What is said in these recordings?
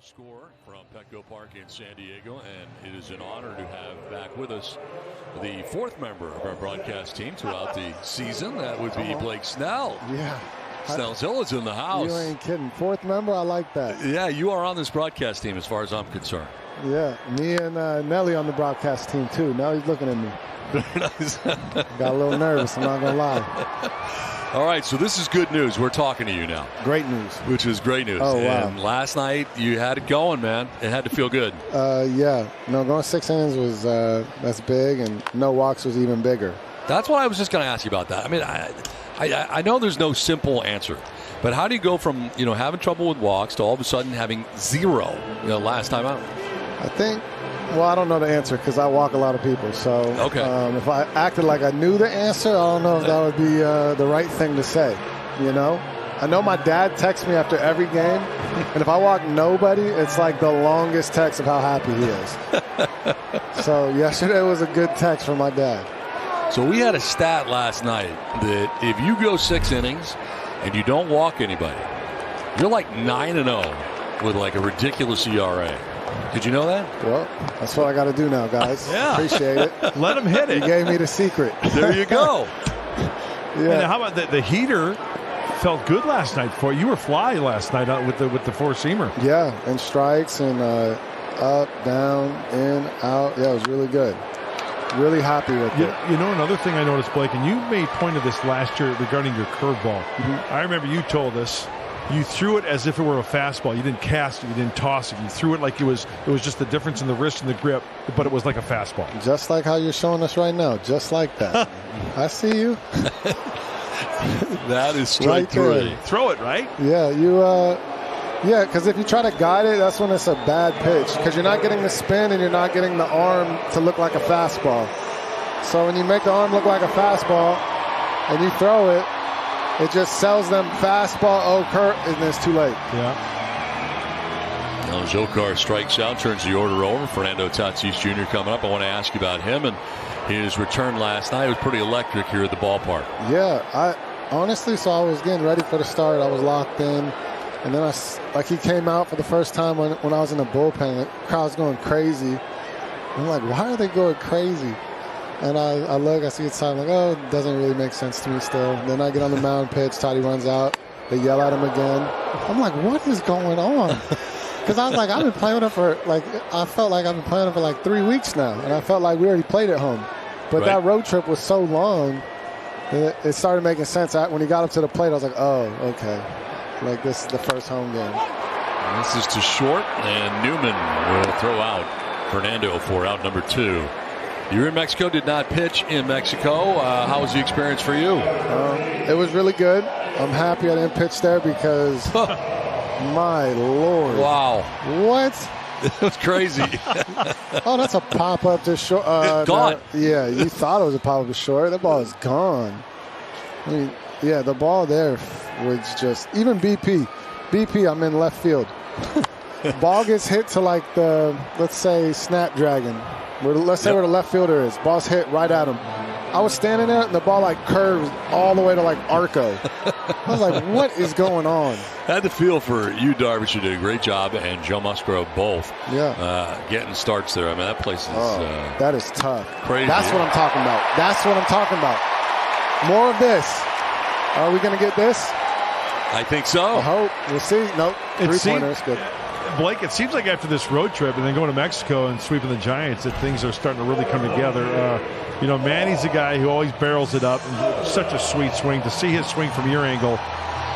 to score from Petco Park in San Diego, and it is an honor to have back with us the fourth member of our broadcast team throughout the season. That would be Blake Snell. Yeah. Snellzilla's in the house. You ain't kidding. Fourth member, I like that. Yeah, you are on this broadcast team as far as I'm concerned. Yeah, me and Nelly on the broadcast team too. Now he's looking at me. Got a little nervous, I'm not going to lie. All right, so this is good news. We're talking to you now. Great news. Which is great news. Oh, wow. And last night, you had it going, man. It had to feel good. Yeah. No, going 6 innings was that's big, and no walks was even bigger. That's what I was just going to ask you about that. I mean, I know there's no simple answer, but how do you go from, having trouble with walks to all of a sudden having zero, last time out? I think, I don't know the answer because I walk a lot of people. So okay. If I acted like I knew the answer, I don't know if that would be the right thing to say, I know my dad texts me after every game, and if I walk nobody, it's like the longest text of how happy he is. So yesterday was a good text from my dad. So we had a stat last night that if you go 6 innings and you don't walk anybody, you're like 9-0 with like a ridiculous ERA. Did you know that? Well, that's what I got to do now, guys. Yeah. Appreciate it. Let him hit it. You gave me the secret. There you go. Yeah. And how about the heater? Felt good last night for you. You were fly last night with the four-seamer. Yeah, and strikes and up, down, in, out. Yeah, it was really good. Really happy with it. You know, another thing I noticed, Blake, and you made point of this last year regarding your curveball. Mm-hmm. I remember you told us you threw it as if it were a fastball. You didn't cast it. You didn't toss it. You threw it like it was just the difference in the wrist and the grip, but it was like a fastball. Just like how you're showing us right now. Just like that. I see you. That is strike right three. Throw it, right? Yeah, yeah, because if you try to guide it, that's when it's a bad pitch. Because you're not getting the spin and you're not getting the arm to look like a fastball. So when you make the arm look like a fastball and you throw it, it just sells them fastball, curve, and it's too late. Yeah. Now Zokar strikes out, turns the order over. Fernando Tatis Jr. coming up. I want to ask you about him and his return last night. It was pretty electric here at the ballpark. Yeah, I was getting ready for the start. I was locked in. And then he came out for the first time when I was in the bullpen. The crowd's going crazy. I'm like, why are they going crazy? And I look, I see it's time. I'm like, oh, it doesn't really make sense to me still. Then I get on the mound, pitch. Toddy runs out. They yell at him again. I'm like, what is going on? Because I was like, I've been playing with him I felt like I've been playing with him for 3 weeks now. And I felt like we already played at home. But that road trip was so long, it started making sense. When he got up to the plate, I was like, oh, okay. Like this is the first home game. This is to short, and Newman will throw out Fernando for out number 2. You're in Mexico, did not pitch in Mexico. How was the experience for you? It was really good. I'm happy I didn't pitch there because, my Lord. Wow. What? It was crazy. Oh, that's a pop-up to short. Gone. Yeah, you thought it was a pop-up to short. That ball is gone. I mean, yeah, the ball there was just, even BP, I'm in left field. Ball gets hit to let's say, Snapdragon. Let's say where the left fielder is. Ball's hit right at him. I was standing there, and the ball curves all the way to Arco. I was like, what is going on? Had the feel for you, Darvish. You did a great job, and Joe Musgrove both. Yeah. Getting starts there. I mean, that place is that is tough. Crazy. That's what I'm talking about. More of this. Are we going to get this? I think so. I hope. We'll see. Nope. 3-pointers. Good. Blake, it seems like after this road trip and then going to Mexico and sweeping the Giants that things are starting to really come together. Manny's a guy who always barrels it up. And such a sweet swing. To see his swing from your angle,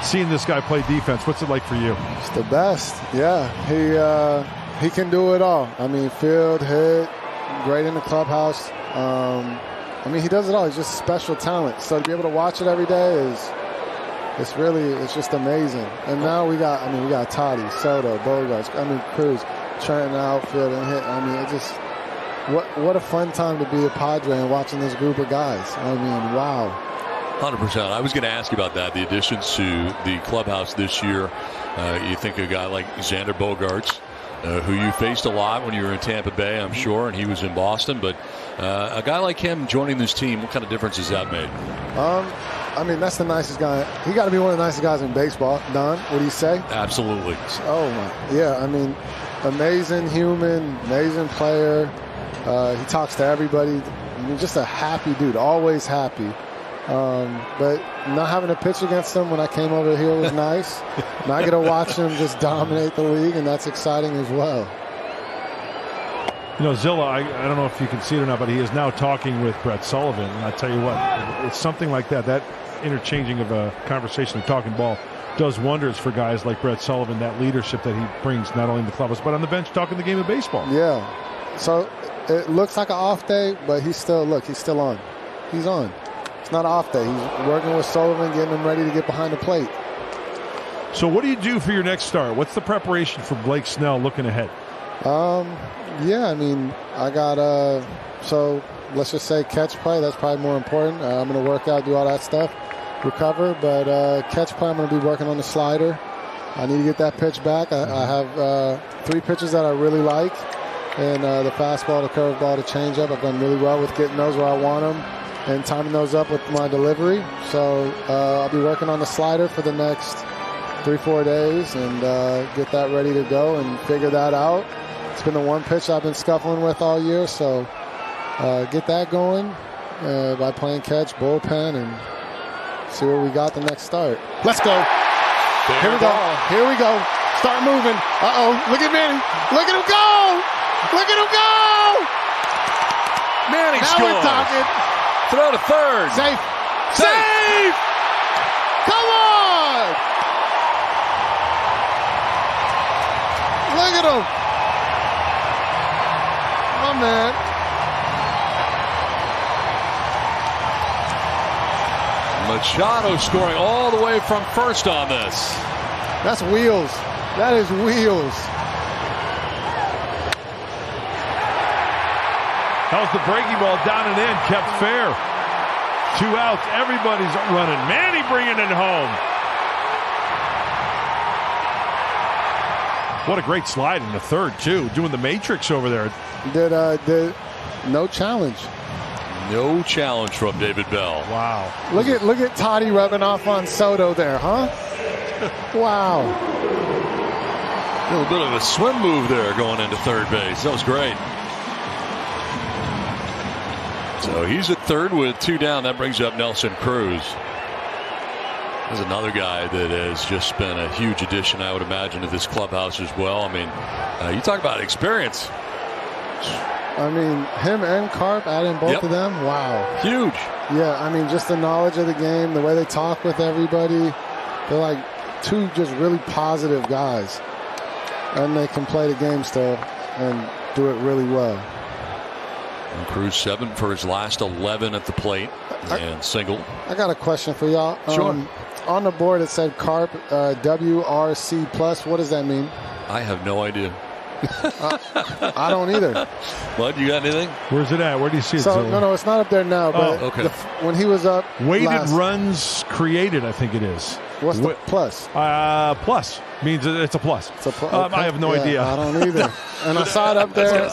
seeing this guy play defense, what's it like for you? It's the best. Yeah. He can do it all. I mean, field, hit, great in the clubhouse. He does it all. He's just special talent. So to be able to watch it every day it's just amazing. And now we got Toddy, Soto, Bogarts, Cruz, Trenton outfield and hit. It just, what a fun time to be a Padre and watching this group of guys. Wow. 100%. I was going to ask you about that. The additions to the clubhouse this year. You think a guy like Xander Bogaerts, who you faced a lot when you were in Tampa Bay, I'm sure, and he was in Boston. But a guy like him joining this team, what kind of difference has that made? I mean, that's the nicest guy. He got to be one of the nicest guys in baseball. Don, what do you say? Absolutely. Oh, my. Yeah, I mean, amazing human, amazing player. He talks to everybody. I mean, just a happy dude, always happy. But not having to pitch against him when I came over here was nice. Now I get to watch him just dominate the league, and that's exciting as well. You know, Zilla, I don't know if you can see it or not, but he is now talking with Brett Sullivan. And I tell you what, it's something like that. That interchanging of a conversation, of talking ball, does wonders for guys like Brett Sullivan, that leadership that he brings not only in the clubhouse, but on the bench talking the game of baseball. Yeah. So it looks like an off day, but he's still on. He's on. It's not an off day. He's working with Sullivan, getting him ready to get behind the plate. So what do you do for your next start? What's the preparation for Blake Snell looking ahead? Yeah, I mean, I got, so let's just say catch play. That's probably more important. I'm going to work out, do all that stuff, recover. But catch play, I'm going to be working on the slider. I need to get that pitch back. I have 3 pitches that I really like. And the fastball, the curveball, the changeup, I've done really well with getting those where I want them and timing those up with my delivery. So I'll be working on the slider for the next 3-4 days and get that ready to go and figure that out. It's been the one pitch I've been scuffling with all year, so get that going by playing catch, bullpen, and see what we got the next start. Let's go. Here we go. Here we go. Start moving. Uh-oh. Look at Manny. Look at him go. Look at him go. Manny now scores. We're talking. Throw to third. Safe. Safe. Come on. Look at him. My man. Machado scoring all the way from first on this. That's wheels. That is wheels. How's the breaking ball down and in, kept fair. 2 outs, everybody's running. Manny bringing it home. What a great slide in the third, too. Doing the matrix over there. Did no challenge. No challenge from David Bell. Wow. Look at Toddy rubbing off on Soto there, huh? Wow. A little bit of a swim move there going into third base. That was great. So he's at third with 2 down. That brings up Nelson Cruz. There's another guy that has just been a huge addition, I would imagine, to this clubhouse as well. I mean, you talk about experience. I mean, him and Carp, adding both of them, wow. Huge. Yeah, I mean, just the knowledge of the game, the way they talk with everybody. They're like 2 just really positive guys. And they can play the game still and do it really well. And Cruz 7 for his last 11 at the plate and single. I got a question for y'all. Sure. On the board it said Carp WRC plus. What does that mean? I have no idea. I don't either. Bud, you got anything? Where's it at? Where do you see it? So no, it's not up there now. But okay. When he was up, weighted runs created, I think it is. What's the plus? Plus means it's a plus. It's a I have no idea. I don't either. And I saw it up there.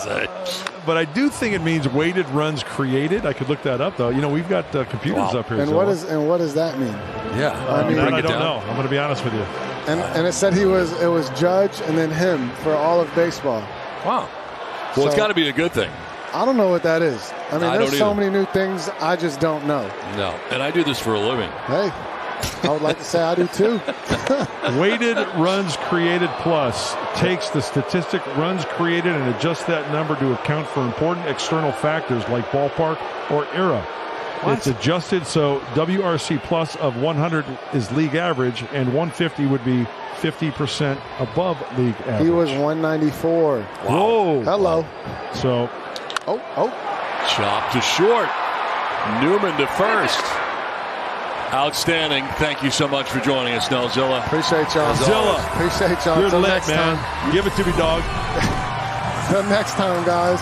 But I do think it means weighted runs created. I could look that up, though. You know, we've got computers up here. And what does that mean? Yeah, I don't know. I'm going to be honest with you. And it said it was Judge and then him for all of baseball. Wow. Well, it's got to be a good thing. I don't know what that is. I mean, there's so many new things I just don't know. No, and I do this for a living. Hey, I would like to say I do too. Weighted runs created plus takes the statistic runs created and adjusts that number to account for important external factors like ballpark or era. What? It's adjusted so WRC plus of 100 is league average and 150 would be 50% above league average. He was 194. Wow. Whoa. Hello. So. Chop to short. Newman to first. Outstanding. Thank you so much for joining us, Snell. Zilla. Appreciate y'all. Zilla. Appreciate y'all. You're lit, next man. time. Give it to me, dog. Till next time, guys.